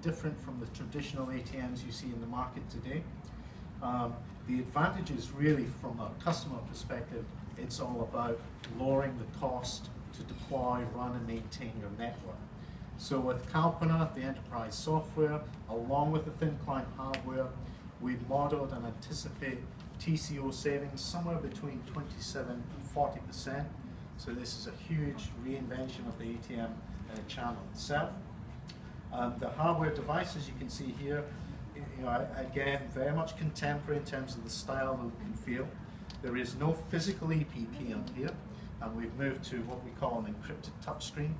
different from the traditional ATMs you see in the market today. The advantage is really from a customer perspective, it's all about lowering the cost to deploy, run and maintain your network. So with Kalpana, the enterprise software, along with the thin client hardware, we've modeled and anticipate TCO savings somewhere between 27 and 40%. So this is a huge reinvention of the ATM channel itself. The hardware devices you can see here, again, very much contemporary in terms of the style, look and feel. There is no physical EPP on here, and we've moved to what we call an encrypted touchscreen.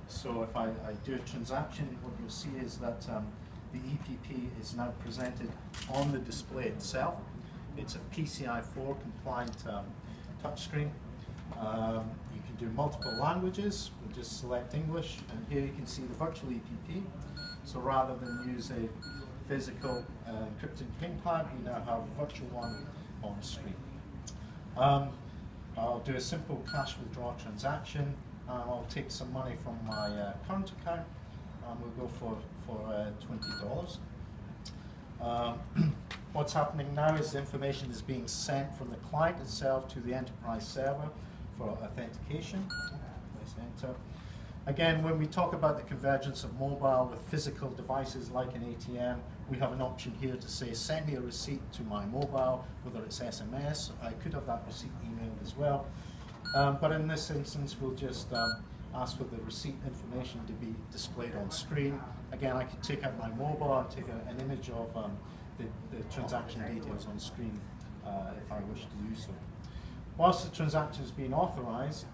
So if I do a transaction, what you'll see is that the EPP is now presented on the display itself. It's a PCI 4 compliant touchscreen. You can do multiple languages. We'll just select English, and here you can see the virtual EPP. So rather than use a physical encrypted pin pad, we now have a virtual one on screen. I'll do a simple cash withdrawal transaction. I'll take some money from my current account, and we'll go for $20. What's happening now is the information is being sent from the client itself to the enterprise server for authentication. Let's enter. Again, when we talk about the convergence of mobile with physical devices like an ATM, we have an option here to say, send me a receipt to my mobile, whether it's SMS. I could have that receipt emailed as well. But in this instance, we'll just ask for the receipt information to be displayed on screen. Again, I could take out my mobile and take an image of the transaction details on screen if I wish to do so. Whilst the transaction is being authorized,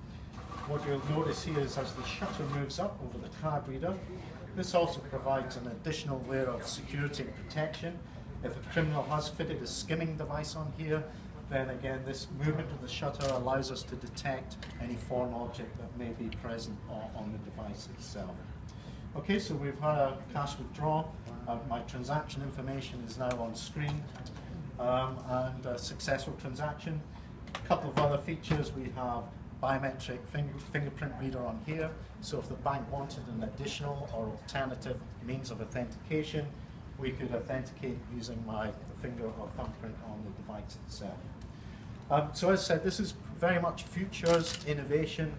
what you'll notice here is as the shutter moves up over the card reader, this also provides an additional layer of security and protection. If a criminal has fitted a skimming device on here, then again this movement of the shutter allows us to detect any foreign object that may be present on the device itself. Okay, so we've had a cash withdrawal. My transaction information is now on screen, and a successful transaction. A couple of other features, we have biometric fingerprint reader on here, so if the bank wanted an additional or alternative means of authentication, we could authenticate using my finger or thumbprint on the device itself. So as I said, this is very much futures, innovation.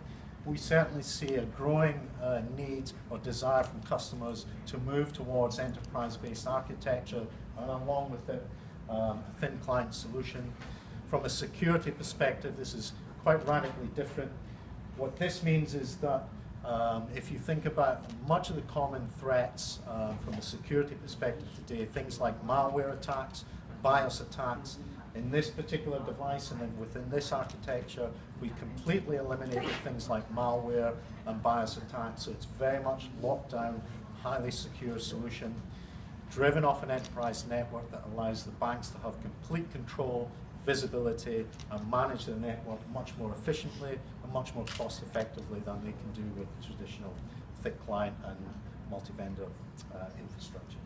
We certainly see a growing need or desire from customers to move towards enterprise-based architecture, and along with it, a thin client solution. From a security perspective, this is quite radically different. What this means is that if you think about much of the common threats from a security perspective today, things like malware attacks, BIOS attacks, in this particular device and then within this architecture, we completely eliminated things like malware and BIOS attacks, so it's very much locked down, highly secure solution, driven off an enterprise network that allows the banks to have complete control, visibility, and manage their network much more efficiently and much more cost effectively than they can do with traditional thick client and multi-vendor infrastructure.